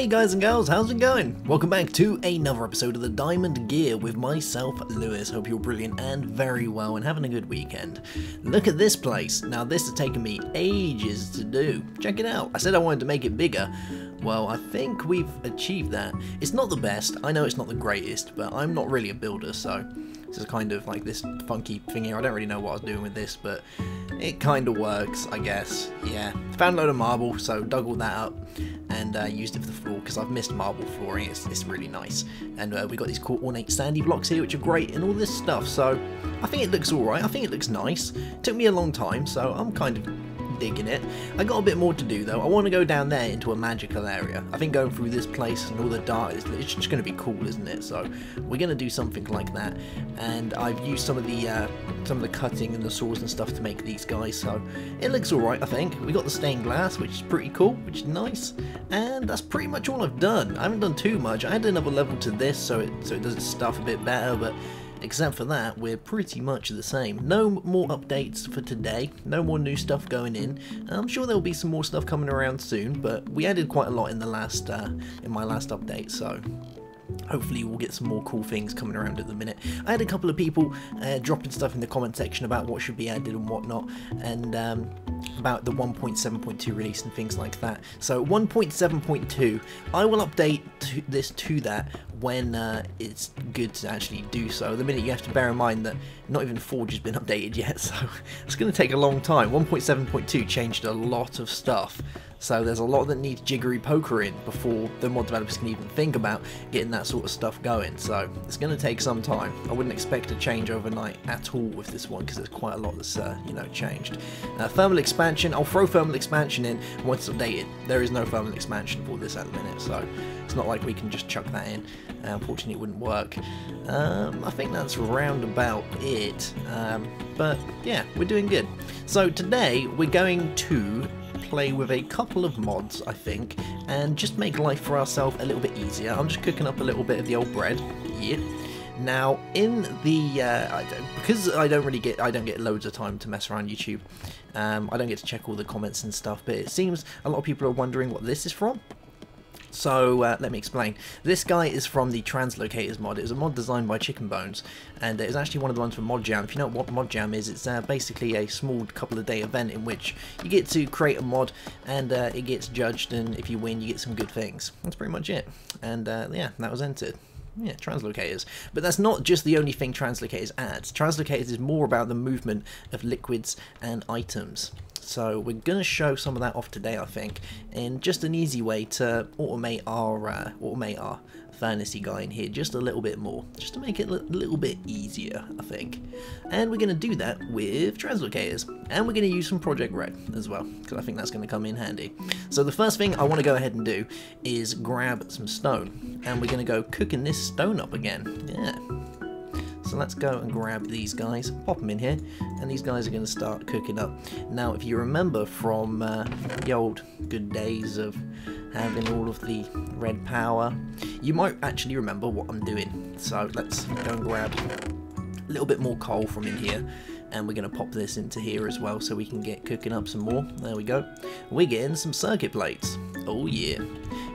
Hey guys and girls, how's it going? Welcome back to another episode of the Diamond Gear with myself, Lewis. Hope you're brilliant and very well and having a good weekend. Look at this place. Now this has taken me ages to do. Check it out. I said I wanted to make it bigger. Well, I think we've achieved that. It's not the best. I know it's not the greatest, but I'm not really a builder, so this is kind of like this funky thing here. I don't really know what I was doing with this, but it kind of works, I guess. Yeah, found a load of marble, so dug all that up and used it for the floor because I've missed marble flooring. It's really nice. And we got these cool ornate sandy blocks here, which are great, and all this stuff. So I think it looks alright. I think it looks nice. It took me a long time, so I'm kind of digging it. I got a bit more to do though. I want to go down there into a magical area. I think going through this place and all the dark, it's just going to be cool, isn't it? So we're going to do something like that. And I've used some of the cutting and the saws and stuff to make these guys, so it looks alright. I think we got the stained glass, which is pretty cool, which is nice, and that's pretty much all I've done. I haven't done too much. I added another level to this so it does its stuff a bit better, but except for that, we're pretty much the same. No more updates for today, no more new stuff going in. I'm sure there'll be some more stuff coming around soon, but we added quite a lot in the last, in my last update, so hopefully we'll get some more cool things coming around at the minute. I had a couple of people dropping stuff in the comment section about what should be added and whatnot, and about the 1.7.2 release and things like that. So 1.7.2, I will update this to that when it's good to actually do so. The minute you have to bear in mind that not even Forge has been updated yet, so it's going to take a long time. 1.7.2 changed a lot of stuff, so there's a lot that needs jiggery poker in before the mod developers can even think about getting that sort of stuff going, so it's going to take some time. I wouldn't expect a change overnight at all with this one because there's quite a lot that's you know, changed. Thermal expansion, I'll throw thermal expansion in once it's updated. There is no thermal expansion for this at the minute, so it's not like we can just chuck that in. Unfortunately it wouldn't work. I think that's round about it, but yeah, we're doing good. So today we're going to play with a couple of mods, I think, and just make life for ourselves a little bit easier. I'm just cooking up a little bit of the old bread. Yeah. Now, in the because I don't get loads of time to mess around YouTube. I don't get to check all the comments and stuff, but it seems a lot of people are wondering what this is from. So let me explain. This guy is from the Translocators mod. It was a mod designed by Chicken Bones, and it was actually one of the ones from Mod Jam. If you know what Mod Jam is, it's basically a small couple of day event in which you get to create a mod, and it gets judged, and if you win you get some good things. That's pretty much it. And yeah, that was entered. Yeah, Translocators. But that's not just the only thing Translocators adds. Translocators is more about the movement of liquids and items. So we're going to show some of that off today, I think, in just an easy way to automate our furnacey guy in here just a little bit more, just to make it a little bit easier, I think. And we're going to do that with Translocators, and we're going to use some Project Red as well, because I think that's going to come in handy. So the first thing I want to go ahead and do is grab some stone, and we're going to go cooking this stone up again. Yeah. So let's go and grab these guys, pop them in here, and these guys are going to start cooking up. Now, if you remember from the old good days of having all of the red power, you might actually remember what I'm doing. So let's go and grab a little bit more coal from in here, and we're going to pop this into here as well so we can get cooking up some more. There we go. We're getting some circuit plates. Oh yeah.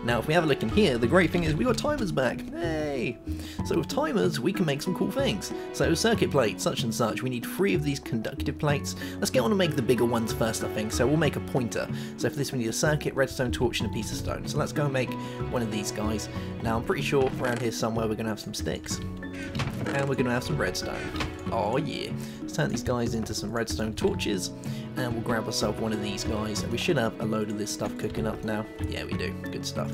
Now if we have a look in here, the great thing is we got timers back. Hey! So with timers we can make some cool things. So circuit plate, such and such, we need 3 of these conductive plates. Let's get on and make the bigger ones first, I think. So we'll make a pointer. So for this we need a circuit, redstone torch and a piece of stone. So let's go and make one of these guys. Now I'm pretty sure around here somewhere we're going to have some sticks. And we're going to have some redstone. Oh yeah. Let's turn these guys into some redstone torches, and we'll grab ourselves one of these guys, and we should have a load of this stuff cooking up now. Yeah, we do. Good stuff.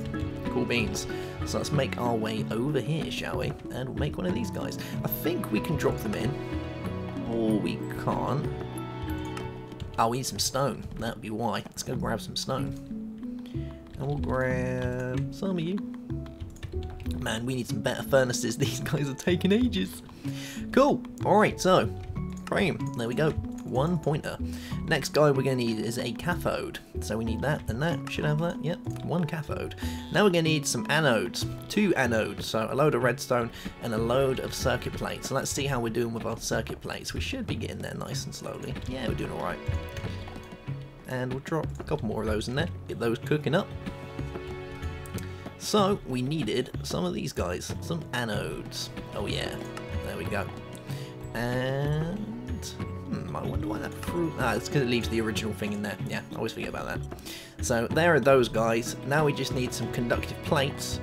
Cool beans. So let's make our way over here, shall we? And we'll make one of these guys. I think we can drop them in, or we can't. Oh, we need some stone. That would be why. Let's go grab some stone. And we'll grab some of you. Man, we need some better furnaces. These guys are taking ages. Cool. Alright, so frame. There we go. 1 pointer. Next guy we're going to need is a cathode. So we need that and that. Should have that. Yep. 1 cathode. Now we're going to need some anodes. 2 anodes. So a load of redstone and a load of circuit plates. So let's see how we're doing with our circuit plates. We should be getting there nice and slowly. Yeah, we're doing alright. And we'll drop a couple more of those in there. Get those cooking up. So we needed some of these guys, some anodes. Oh yeah, there we go. And I wonder why that fruit. Ah, it's because it leaves the original thing in there. Yeah, I always forget about that. So there are those guys. Now we just need some conductive plates,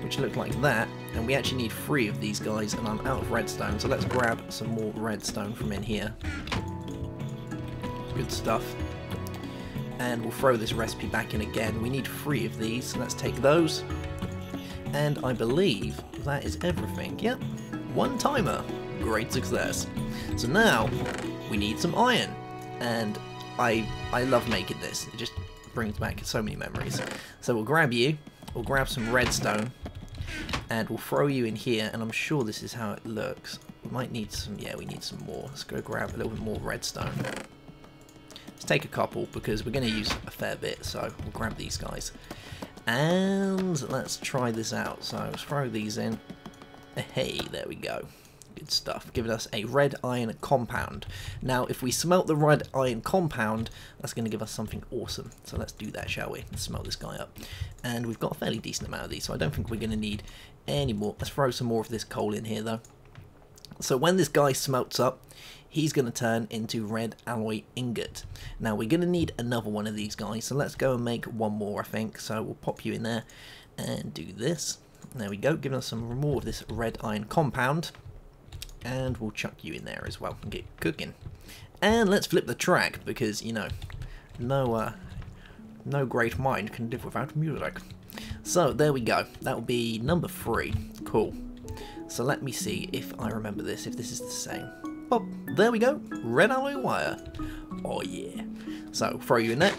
which look like that. And we actually need 3 of these guys, and I'm out of redstone. So let's grab some more redstone from in here. Good stuff. And we'll throw this recipe back in again. We need 3 of these, so let's take those. And I believe that is everything. Yep, 1 timer. Great success. So now we need some iron, and I love making this. It just brings back so many memories. So we'll grab you, we'll grab some redstone, and we'll throw you in here, and I'm sure this is how it looks. We might need some, yeah, we need some more. Let's go grab a little bit more redstone. Let's take a couple, because we're going to use a fair bit, so we'll grab these guys. And let's try this out. So let's throw these in. Hey, there we go. Good stuff, giving us a red iron compound. Now, if we smelt the red iron compound, that's going to give us something awesome. So let's do that, shall we? Let's smelt this guy up. And we've got a fairly decent amount of these, so I don't think we're going to need any more. Let's throw some more of this coal in here, though. So when this guy smelts up, he's going to turn into red alloy ingot. Now, we're going to need another one of these guys, so let's go and make one more, I think. So we'll pop you in there and do this. There we go, giving us some more of this red iron compound. And we'll chuck you in there as well and get cooking. And let's flip the track, because, you know, no great mind can live without music. So there we go. That will be number 3. Cool. So let me see if I remember this, if this is the same. Oh, there we go. Red alloy wire. Oh yeah. So throw you in there.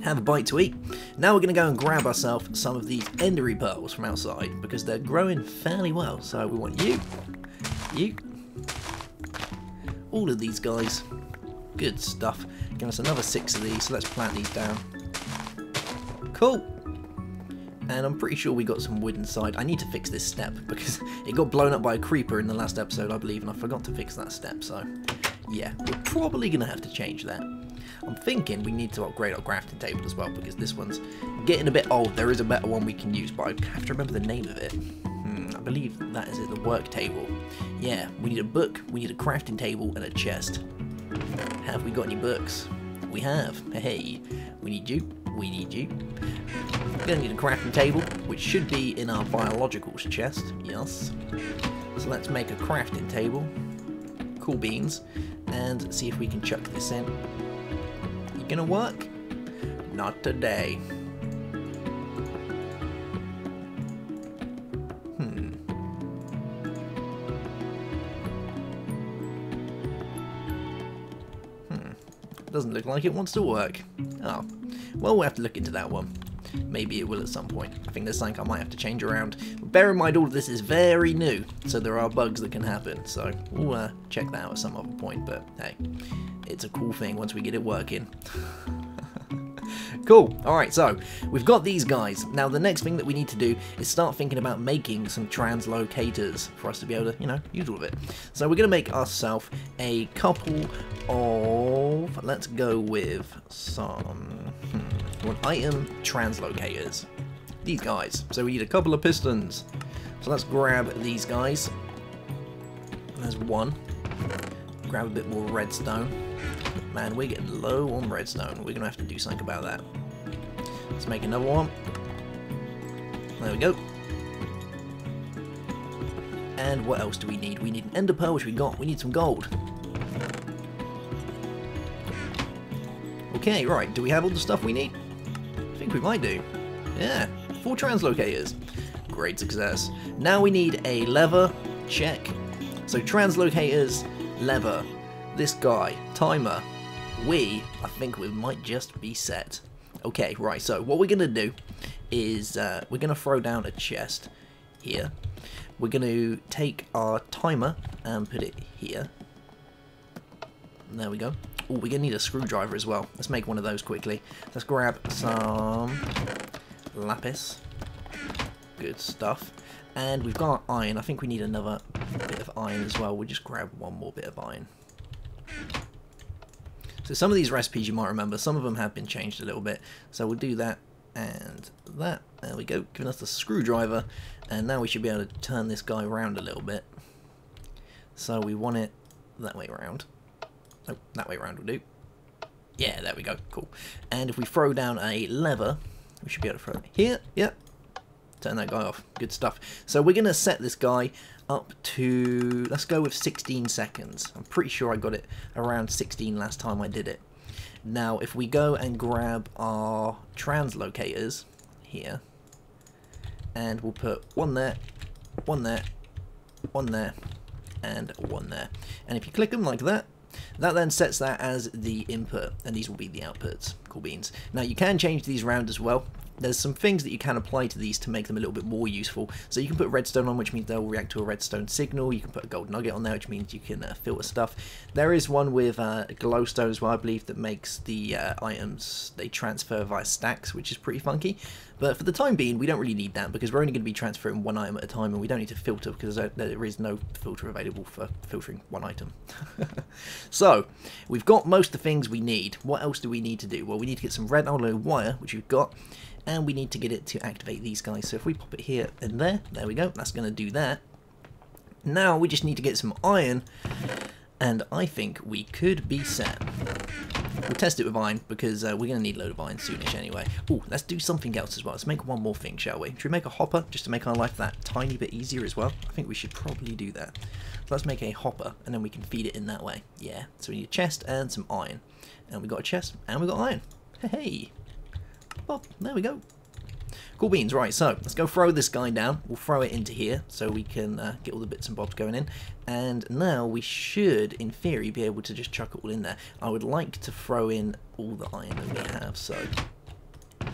Have a bite to eat. Now we're going to go and grab ourselves some of these endery pearls from outside, because they're growing fairly well. So we want you. All of these guys. Good stuff. Give us another 6 of these, so let's plant these down. Cool. And I'm pretty sure we got some wood inside. I need to fix this step, because it got blown up by a creeper in the last episode, I believe, and I forgot to fix that step, so yeah, we're probably going to have to change that. I'm thinking we need to upgrade our crafting table as well, because this one's getting a bit old. There is a better one we can use, but I have to remember the name of it. I believe that is it, the work table. Yeah, we need a book, we need a crafting table, and a chest. Have we got any books? We have. Hey, we need you. We need you. We're going to need a crafting table, which should be in our biologicals chest. Yes. So let's make a crafting table. Cool beans. And see if we can chuck this in. You gonna work? Not today. Doesn't look like it wants to work. Oh, well, we'll have to look into that one. Maybe it will at some point. I think there's something I might have to change around. But bear in mind, all of this is very new, so there are bugs that can happen. So we'll check that out at some other point. But hey, it's a cool thing once we get it working. Cool. Alright, so we've got these guys. Now the next thing that we need to do is start thinking about making some translocators for us to be able to, you know, use all of it. So we're going to make ourselves a couple of, let's go with some, item translocators. These guys. So we need a couple of pistons. So let's grab these guys. There's one. Grab a bit more redstone. Man, we're getting low on redstone. We're going to have to do something about that. Let's make another one. There we go. And what else do we need? We need an ender pearl, which we got. We need some gold. Okay, right. Do we have all the stuff we need? I think we might do. Yeah, 4 translocators. Great success. Now we need a lever. Check. So translocators, lever. This guy, timer. I think we might just be set. Okay, right, so what we're going to do is we're going to throw down a chest here. We're going to take our timer and put it here. And there we go. Oh, we're going to need a screwdriver as well. Let's make one of those quickly. Let's grab some lapis. Good stuff. And we've got iron. I think we need another bit of iron as well. We'll just grab one more bit of iron. So some of these recipes you might remember, some of them have been changed a little bit. So we'll do that, and that. There we go, giving us the screwdriver, and now we should be able to turn this guy around a little bit. So we want it that way around. Oh, that way around will do. Yeah, there we go, cool. And if we throw down a lever, we should be able to throw it here. Yep. Turn that guy off. Good stuff. So we're going to set this guy up to, let's go with 16 seconds. I'm pretty sure I got it around 16 last time I did it. Now, if we go and grab our translocators here, and we'll put one there, one there, one there, and one there. And if you click them like that, that then sets that as the input, and these will be the outputs. Cool beans. Now, you can change these around as well. There's some things that you can apply to these to make them a little bit more useful. So you can put redstone on, which means they'll react to a redstone signal. You can put a gold nugget on there, which means you can filter stuff. There is one with glowstone as well, I believe, that makes the items, they transfer via stacks, which is pretty funky. But for the time being, we don't really need that because we're only going to be transferring one item at a time, and we don't need to filter because there is no filter available for filtering one item. So, we've got most of the things we need. What else do we need to do? Well, we need to get some red hollow wire, which we've got, and we need to get it to activate these guys. So if we pop it here and there we go, that's going to do that. Now we just need to get some iron, and I think we could be set. We'll test it with iron because we're going to need a load of iron soonish anyway. Oh, let's do something else as well. Let's make one more thing, shall we? Should we make a hopper just to make our life that tiny bit easier as well? I think we should probably do that. So let's make a hopper, and then we can feed it in that way. Yeah, so we need a chest and some iron. And we got a chest, and we got iron. Hey! Well, there we go. Cool beans. Right, so let's go throw this guy down. We'll throw it into here so we can get all the bits and bobs going in. And now we should, in theory, be able to just chuck it all in there. I would like to throw in all the iron that we have, so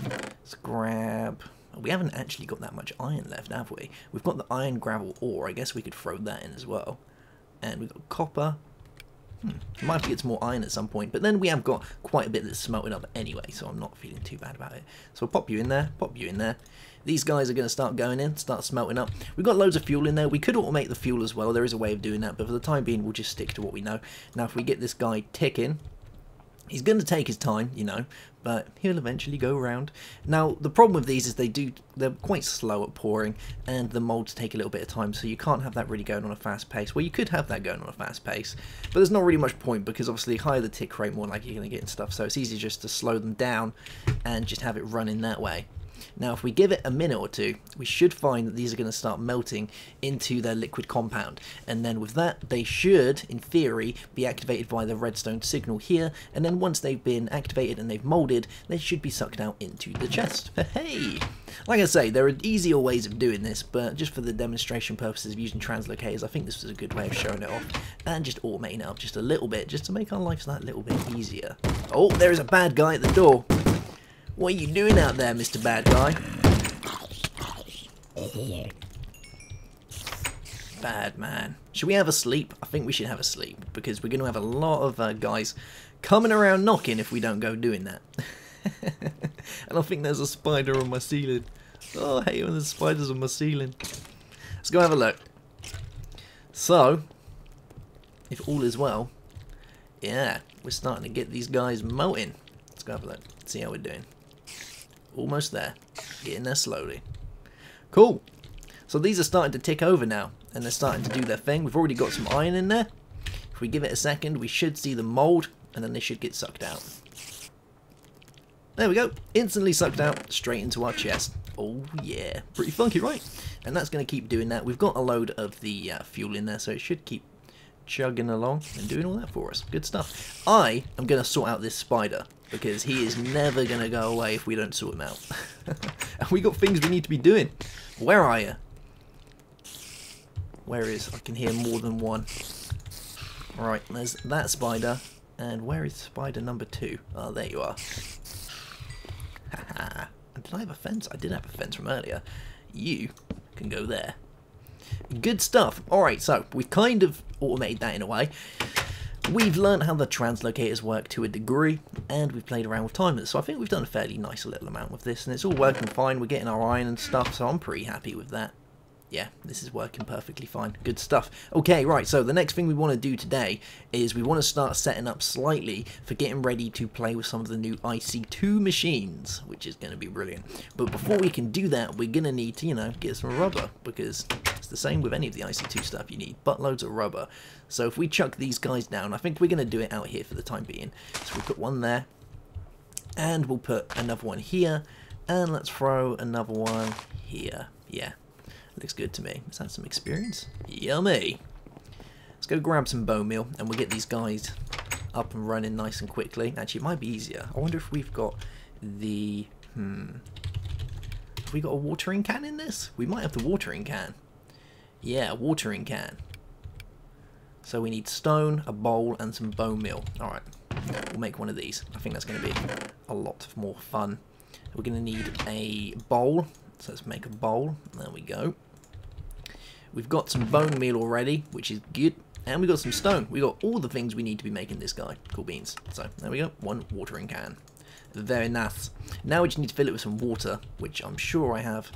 let's grab... We haven't actually got that much iron left, have we? We've got the iron gravel ore. I guess we could throw that in as well. And we've got copper. Might have to get some more iron at some point, but then we have got quite a bit that's smelting up anyway, so I'm not feeling too bad about it. So we'll pop you in there, pop you in there. These guys are going to start going in, start smelting up. We've got loads of fuel in there. We could automate the fuel as well. There is a way of doing that, but for the time being, we'll just stick to what we know. Now, if we get this guy ticking, he's going to take his time, you know, but he'll eventually go around. Now, the problem with these is they're quite slow at pouring, and the molds take a little bit of time, so you can't have that really going on a fast pace. Well, you could have that going on a fast pace, but there's not really much point, because obviously higher the tick rate, more likely you're going to get and stuff, so it's easier just to slow them down and just have it run in that way. Now, if we give it a minute or two, we should find that these are going to start melting into their liquid compound. And then with that, they should, in theory, be activated by the redstone signal here. And then once they've been activated and they've molded, they should be sucked out into the chest. Hey! Like I say, there are easier ways of doing this, but just for the demonstration purposes of using translocators, I think this was a good way of showing it off. And just automating it up just a little bit, just to make our lives that little bit easier. Oh, there is a bad guy at the door. What are you doing out there, Mr. Bad Guy? Bad man. Should we have a sleep? I think we should have a sleep, because we're going to have a lot of guys coming around knocking if we don't go doing that. And I think there's a spider on my ceiling. Oh, I hate when there's spiders on my ceiling. Let's go have a look. So, if all is well, yeah, we're starting to get these guys melting. Let's go have a look, see how we're doing. Almost there. Getting there slowly. Cool. So these are starting to tick over now, and they're starting to do their thing. We've already got some iron in there. If we give it a second, we should see them mold, and then they should get sucked out. There we go. Instantly sucked out, straight into our chest. Oh yeah. Pretty funky, right? And that's going to keep doing that. We've got a load of the fuel in there, so it should keep chugging along and doing all that for us. Good stuff. I am going to sort out this spider, because he is never going to go away if we don't sort him out. And we got things we need to be doing. Where are you? Where is? I can hear more than one. Right, there's that spider. And where is spider number 2? Oh, there you are. Haha. Did I have a fence? I did have a fence from earlier. You can go there. Good stuff. Alright, so we've kind of automated that in a way. We've learned how the translocators work to a degree, and we've played around with timers, so I think we've done a fairly nice little amount with this, and it's all working fine. We're getting our iron and stuff, so I'm pretty happy with that. Yeah, this is working perfectly fine. Good stuff. Okay, right, so the next thing we want to do today is we want to start setting up slightly for getting ready to play with some of the new IC2 machines, which is going to be brilliant. But before we can do that, we're going to need to, you know, get some rubber, because it's the same with any of the IC2 stuff. You need buttloads of rubber. So if we chuck these guys down, I think we're going to do it out here for the time being. So we'll put one there, and we'll put another one here, and let's throw another one here. Yeah. Looks good to me. Is that some experience? Yummy! Let's go grab some bone meal and we'll get these guys up and running nice and quickly. Actually, it might be easier. I wonder if we've got the... Have we got a watering can in this? We might have the watering can. Yeah, watering can. So we need stone, a bowl, and some bone meal. Alright, we'll make one of these. I think that's going to be a lot more fun. We're going to need a bowl. So let's make a bowl. There we go. We've got some bone meal already, which is good. And we got some stone. We got all the things we need to be making this guy. Cool beans. So there we go. One watering can. Very nice. Now we just need to fill it with some water, which I'm sure I have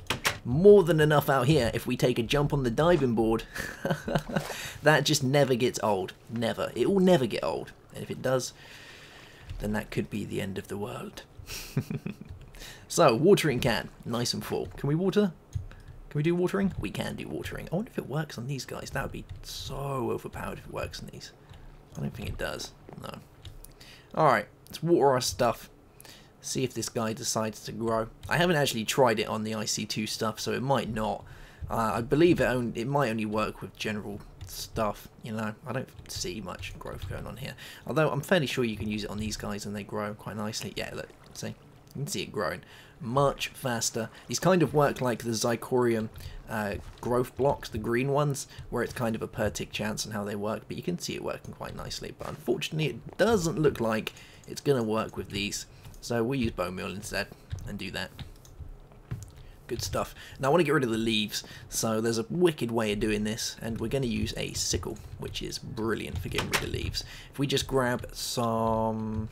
more than enough out here if we take a jump on the diving board. That just never gets old. Never. It will never get old. And if it does, then that could be the end of the world. So, watering can. Nice and full. Can we water? Can we do watering? We can do watering. I wonder if it works on these guys. That would be so overpowered if it works on these. I don't think it does. No. Alright, let's water our stuff. See if this guy decides to grow. I haven't actually tried it on the IC2 stuff, so it might not. I believe it might only work with general stuff, you know. I don't see much growth going on here. Although I'm fairly sure you can use it on these guys and they grow quite nicely. Yeah, look, see? You can see it growing much faster. These kind of work like the Zycorium growth blocks, the green ones, where it's kind of a per tick chance on how they work, but you can see it working quite nicely. But unfortunately, it doesn't look like it's going to work with these. So we'll use bone meal instead and do that. Good stuff. Now I want to get rid of the leaves, so there's a wicked way of doing this, and we're going to use a sickle, which is brilliant for getting rid of leaves. If we just grab some...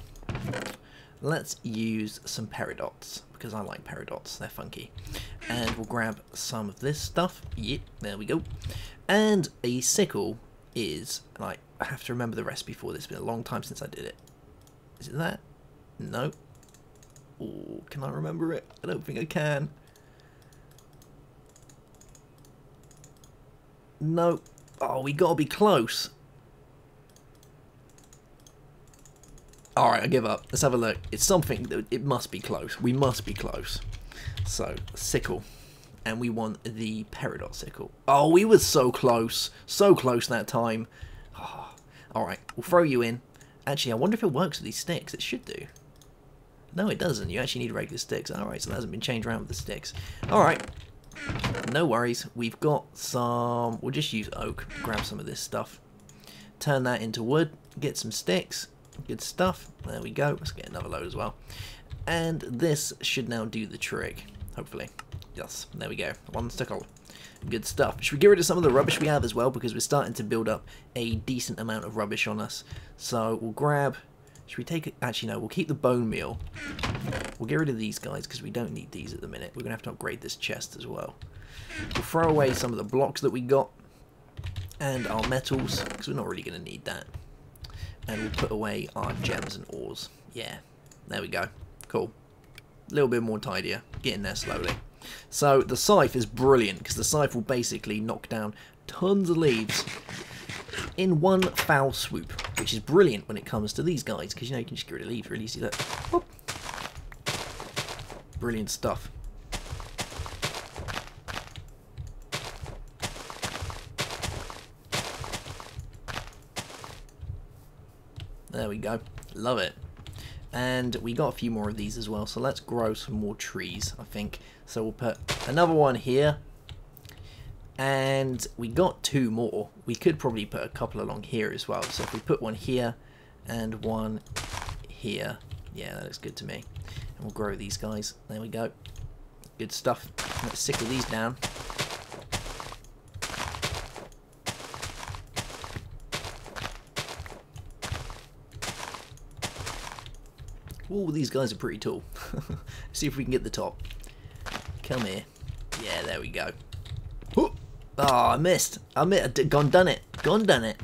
Let's use some peridots, because I like peridots, they're funky. And we'll grab some of this stuff. Yep, there we go. And a sickle is, like, I have to remember the recipe for this, it's been a long time since I did it. Is it that? No. Oh, can I remember it? I don't think I can. No. Oh, we gotta be close. Alright, I give up. Let's have a look. It's something that it must be close. We must be close. So, sickle. And we want the peridot sickle. Oh, we were so close. So close that time. Oh. Alright, we'll throw you in. Actually, I wonder if it works with these sticks. It should do. No, it doesn't. You actually need regular sticks. Alright, so that hasn't been changed around with the sticks. Alright. No worries. We've got some... We'll just use oak. Grab some of this stuff. Turn that into wood. Get some sticks. Good stuff. There we go. Let's get another load as well. And this should now do the trick. Hopefully. Yes. There we go. One sickle. Good stuff. Should we get rid of some of the rubbish we have as well? Because we're starting to build up a decent amount of rubbish on us. So we'll grab... Should we take it? Actually, no. We'll keep the bone meal. We'll get rid of these guys because we don't need these at the minute. We're going to have to upgrade this chest as well. We'll throw away some of the blocks that we got. And our metals. Because we're not really going to need that. And we'll put away our gems and ores. Yeah, there we go. Cool. A little bit more tidier. Getting there slowly. So the scythe is brilliant because the scythe will basically knock down tons of leaves in one foul swoop, which is brilliant when it comes to these guys because, you know, you can just get rid of leaves really easy. Look. Whoop. Brilliant stuff. There we go. Love it. And we got a few more of these as well, so let's grow some more trees, I think. So we'll put another one here. And we got two more. We could probably put a couple along here as well. So if we put one here and one here. Yeah, that looks good to me. And we'll grow these guys. There we go. Good stuff. Let's sickle these down. Ooh, these guys are pretty tall. See if we can get the top. Come here. Yeah, there we go. Oh, I missed. Gone done it. Gone done it.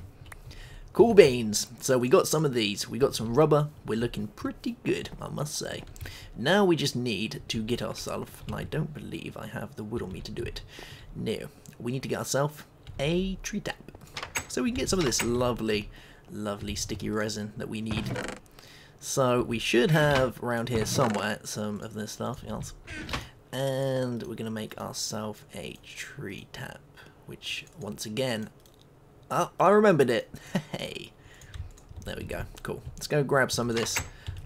Cool beans. So we got some of these. We got some rubber. We're looking pretty good, I must say. Now we just need to get ourselves, and I don't believe I have the wood on me to do it. No. We need to get ourselves a tree tap. So we can get some of this lovely, lovely sticky resin that we need. So we should have around here somewhere some of this stuff, yes. And we're going to make ourselves a tree tap, which once again, oh, I remembered it. Hey, there we go. Cool. Let's go grab some of this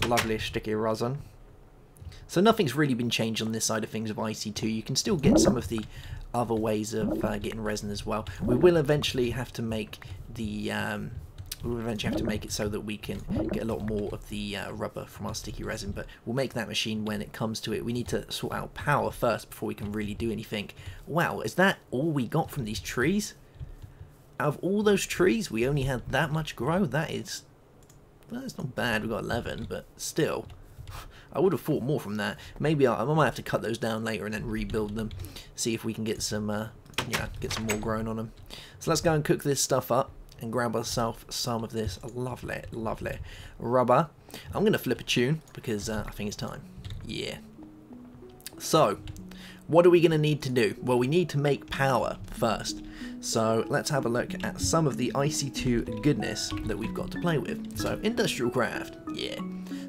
lovely sticky resin. So nothing's really been changed on this side of things of IC2. You can still get some of the other ways of getting resin as well. We will eventually have to make the it so that we can get a lot more of the rubber from our sticky resin, but we'll make that machine when it comes to it. We need to sort out power first before we can really do anything. Wow, is that all we got from these trees? Out of all those trees, we only had that much grow? That is... well, it's not bad, we got 11, but still... I would have thought more from that. Maybe I might have to cut those down later and then rebuild them. See if we can get some, get some more growing on them. So let's go and cook this stuff up and grab ourselves some of this lovely, lovely rubber. I'm going to flip a tune because I think it's time. Yeah. So, what are we going to need to do? Well, we need to make power first. So let's have a look at some of the IC2 goodness that we've got to play with. So, industrial craft. Yeah.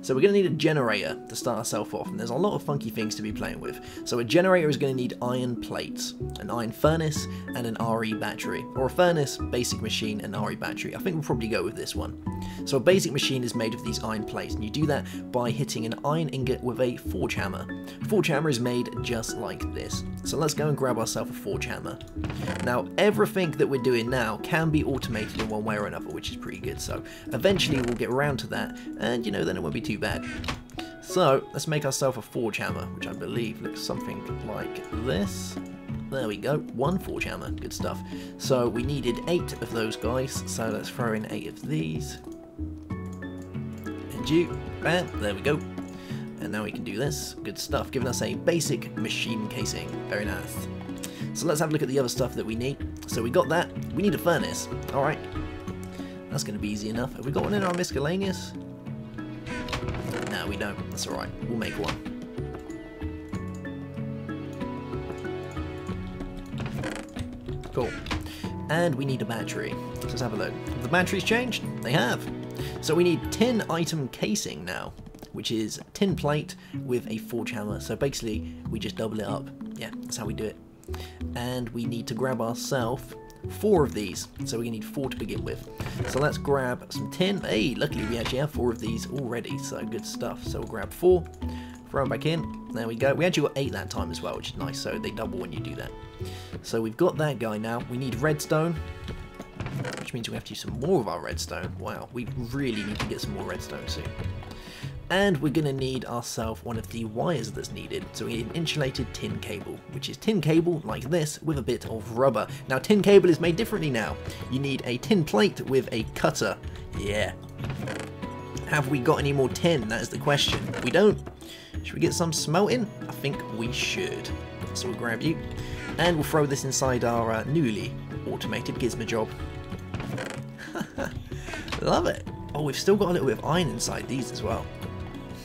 So we're going to need a generator to start ourselves off, and there's a lot of funky things to be playing with. So a generator is going to need iron plates, an iron furnace, and an RE battery. Or a furnace, basic machine, and RE battery. I think we'll probably go with this one. So a basic machine is made of these iron plates, and you do that by hitting an iron ingot with a forge hammer. A forge hammer is made just like this. So let's go and grab ourselves a forge hammer. Now everything that we're doing now can be automated in one way or another, which is pretty good. So eventually we'll get around to that, and you know, then it won't be too bad. So let's make ourselves a forge hammer, which I believe looks something like this. There we go, one forge hammer, good stuff. So we needed 8 of those guys, so let's throw in 8 of these. And you, bam, there we go. And now we can do this, good stuff, giving us a basic machine casing, very nice. So let's have a look at the other stuff that we need. So we got that, we need a furnace, alright. That's going to be easy enough. Have we got one in our miscellaneous? No, we don't. That's alright. We'll make one. Cool. And we need a battery. So let's have a look. Have the batteries changed? They have. So we need tin item casing now, which is tin plate with a forge hammer. So basically, we just double it up. Yeah, that's how we do it. And we need to grab ourselves 4 of these, so we need 4 to begin with. So let's grab some tin. Hey, luckily we actually have 4 of these already, so good stuff. So we'll grab 4, throw them back in. There we go. We actually got 8 that time as well, which is nice, so they double when you do that. So we've got that guy now. We need redstone, which means we have to use some more of our redstone. Wow, we really need to get some more redstone soon. And we're going to need ourselves one of the wires that's needed. So we need an insulated tin cable, which is tin cable like this with a bit of rubber. Now tin cable is made differently now. You need a tin plate with a cutter. Yeah. Have we got any more tin? That is the question. We don't. Should we get some smelting? I think we should. So we'll grab you. And we'll throw this inside our newly automated gizmo job. Love it. Oh, we've still got a little bit of iron inside these as well.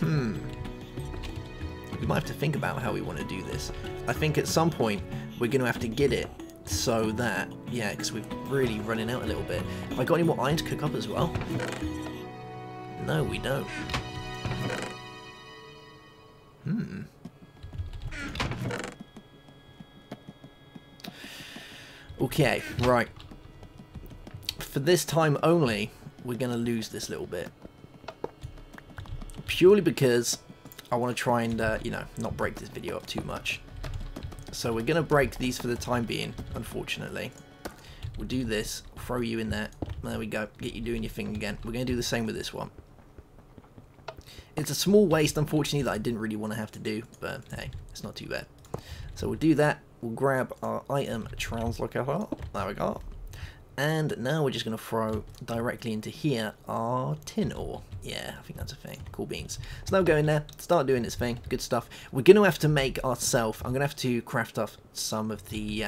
We might have to think about how we want to do this. I think at some point we're going to have to get it so that, yeah, because we're really running out a little bit. Have I got any more iron to cook up as well? No, we don't. Okay, right. For this time only, we're going to lose this little bit. Purely because I want to try and, not break this video up too much. So we're going to break these for the time being, unfortunately. We'll do this, throw you in there. There we go, get you doing your thing again. We're going to do the same with this one. It's a small waste, unfortunately, that I didn't really want to have to do, but hey, it's not too bad. So we'll do that. We'll grab our item translocator. There we go. And now we're just going to throw directly into here our tin ore. Yeah, I think that's a thing. Cool beans. So now go in there, start doing its thing. Good stuff. We're going to have to make ourselves, I'm going to have to craft up some of the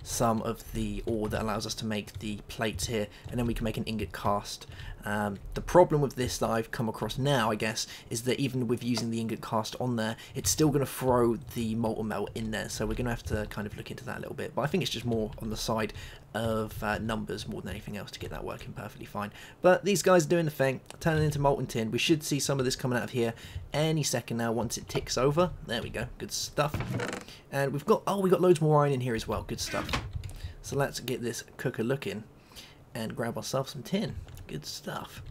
some of the ore that allows us to make the plates here, and then we can make an ingot cast. The problem with this that I've come across now, I guess, is that even with using the ingot cast on there, it's still going to throw the molten melt in there, so we're going to have to kind of look into that a little bit. But I think it's just more on the side of numbers more than anything else to get that working perfectly fine. But these guys are doing the thing, turning into molten tin. We should see some of this coming out of here any second now once it ticks over. There we go, good stuff. And we've got, oh, we got loads more iron in here as well, good stuff. So let's get this cooker looking and grab ourselves some tin. Good stuff.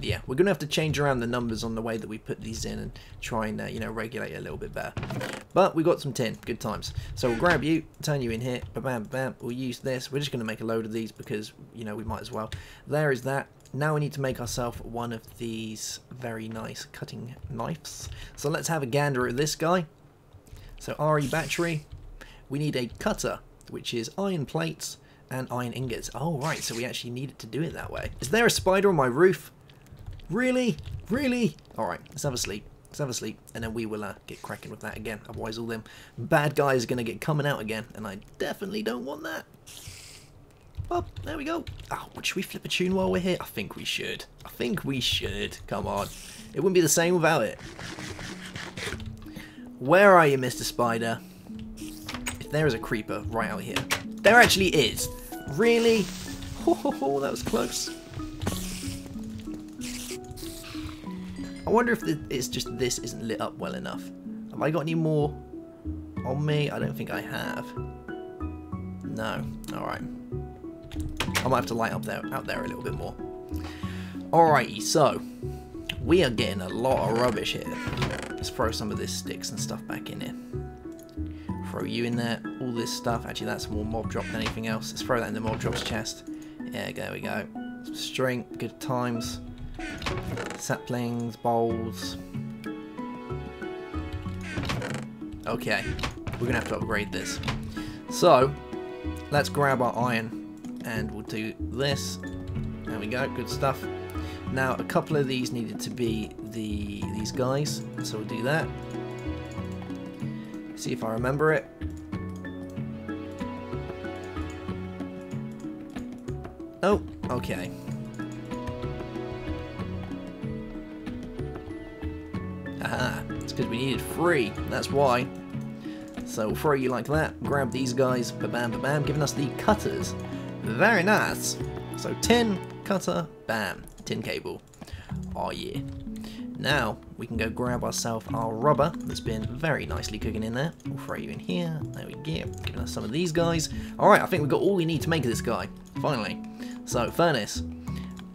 Yeah, we're going to have to change around the numbers on the way that we put these in and try and, you know, regulate it a little bit better. But we got some tin. Good times. So we'll grab you, turn you in here. Bam, bam. We'll use this. We're just going to make a load of these because, you know, we might as well. There is that. Now we need to make ourselves one of these very nice cutting knives. So let's have a gander at this guy. So RE battery. We need a cutter, which is iron plates and iron ingots. Oh, right, so we actually needed to do it that way. Is there a spider on my roof? Really? Really? Alright, let's have a sleep. Let's have a sleep, and then we will get cracking with that again. Otherwise, all them bad guys are going to get coming out again, and I definitely don't want that. Well, there we go. Oh, should we flip a tune while we're here? I think we should. I think we should. Come on. It wouldn't be the same without it. Where are you, Mr. Spider? If there is a creeper right out here. There actually is. Really? Oh, that was close. I wonder if it's just this isn't lit up well enough. Have I got any more on me? I don't think I have. No. Alright. I might have to light up out there a little bit more. Alrighty, so we are getting a lot of rubbish here. Let's throw some of this sticks and stuff back in here. Throw you in there, all this stuff. Actually, that's more mob drop than anything else. Let's throw that in the mob drop's chest. Yeah, there we go. Some string, good times. Saplings, bowls. Okay, we're gonna have to upgrade this. So, let's grab our iron and we'll do this. There we go, good stuff. Now, a couple of these needed to be these guys, so we'll do that. See if I remember it. Oh, okay. Aha, it's because we needed 3, that's why. So we'll throw you like that, grab these guys, ba-bam, ba-bam, giving us the cutters. Very nice. So tin, cutter, bam, tin cable. Oh yeah. Now, we can go grab ourselves our rubber that's been very nicely cooking in there. We'll throw you in here. There we go. Giving us some of these guys. Alright, I think we've got all we need to make this guy. Finally. So, furnace.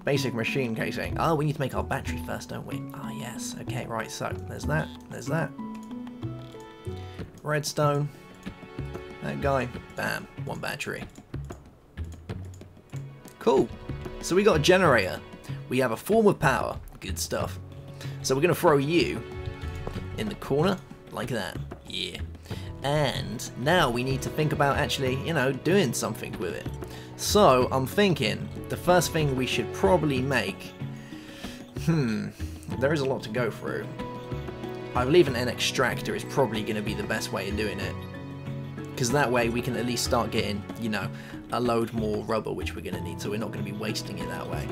Basic machine casing. Oh, we need to make our battery first, don't we? Ah, yes. Okay, right. So, there's that. There's that. Redstone. That guy. Bam. 1 battery. Cool. So, we got a generator. We have a form of power. Good stuff. So we're going to throw you in the corner, like that. Yeah. And now we need to think about actually, you know, doing something with it. So I'm thinking the first thing we should probably make... there is a lot to go through. I believe an extractor is probably going to be the best way of doing it. Because that way we can at least start getting, you know, a load more rubber, which we're going to need. So we're not going to be wasting it that way.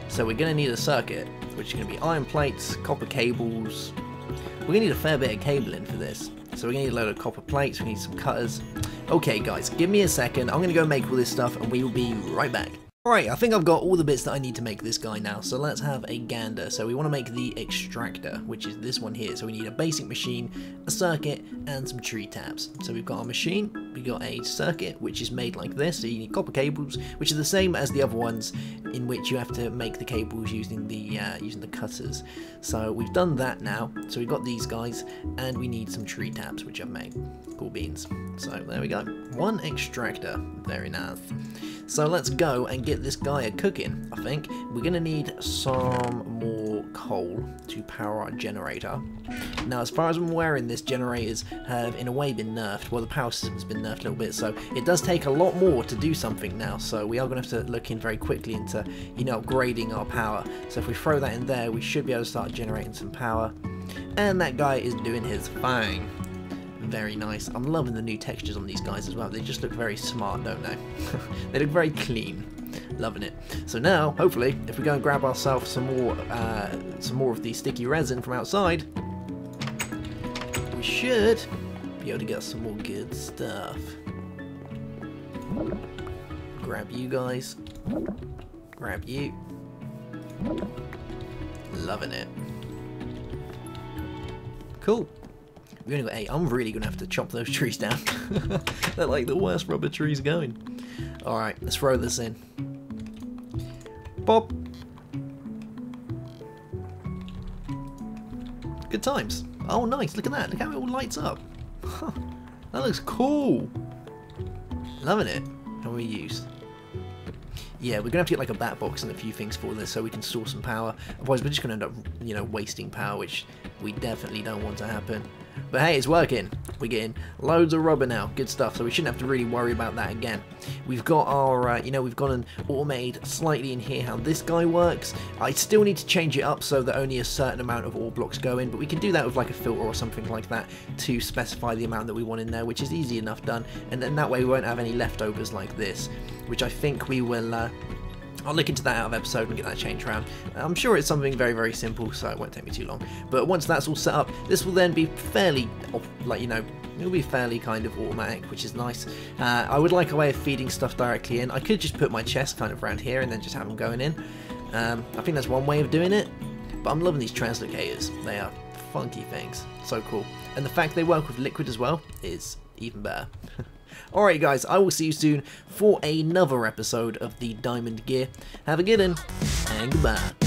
So we're going to need a circuit, which is going to be iron plates, copper cables. We're going to need a fair bit of cabling for this. So we're going to need a load of copper plates, we need some cutters. Okay guys, give me a second, I'm going to go make all this stuff and we will be right back. Alright, I think I've got all the bits that I need to make this guy now, so let's have a gander. So we want to make the extractor, which is this one here. So we need a basic machine, a circuit, and some tree taps. So we've got our machine, we've got a circuit, which is made like this. So you need copper cables, which are the same as the other ones, in which you have to make the cables using the cutters. So we've done that now. So we've got these guys, and we need some tree taps, which I've made. Cool beans. So there we go. 1 extractor. Very nice. So let's go and get this guy a cooking, I think. We're going to need some more coal to power our generator. Now, as far as I'm aware, this generators have in a way been nerfed. Well, the power system's been nerfed a little bit, so it does take a lot more to do something now. So we are going to have to look in very quickly into, you know, upgrading our power. So if we throw that in there, we should be able to start generating some power. And that guy is doing his thing. very nice. I'm loving the new textures on these guys as well. They just look very smart, don't they? They look very clean. Loving it. So now, hopefully, if we go and grab ourselves some more of the sticky resin from outside, we should be able to get some more good stuff. Grab you guys. Grab you. Loving it. Cool. We only got 8. I'm really gonna have to chop those trees down. They're like the worst rubber trees going. Alright, let's throw this in. Pop. Good times. Oh nice, look at that. Look how it all lights up. That looks cool. Loving it. How we use? Yeah, we're gonna have to get like a bat box and a few things for this so we can store some power. Otherwise we're just gonna end up, you know, wasting power, which we definitely don't want to happen. But hey, it's working. We're getting loads of rubber now. Good stuff. So we shouldn't have to really worry about that again. We've got our, you know, we've gone and automated slightly in here how this guy works. I still need to change it up so that only a certain amount of ore blocks go in, but we can do that with like a filter or something like that to specify the amount that we want in there, which is easy enough done. And then that way we won't have any leftovers like this, which I think we will... I'll look into that out of episode and get that changed around. I'm sure it's something very, very simple, so it won't take me too long. But once that's all set up, this will then be fairly, like, you know, it'll be fairly kind of automatic, which is nice. I would like a way of feeding stuff directly in. I could just put my chest kind of around here and then just have them going in. I think that's one way of doing it. But I'm loving these translocators. They are funky things. So cool. And the fact they work with liquid as well is even better. Alright guys, I will see you soon for another episode of the Diamond Gear. Have a good one, and goodbye.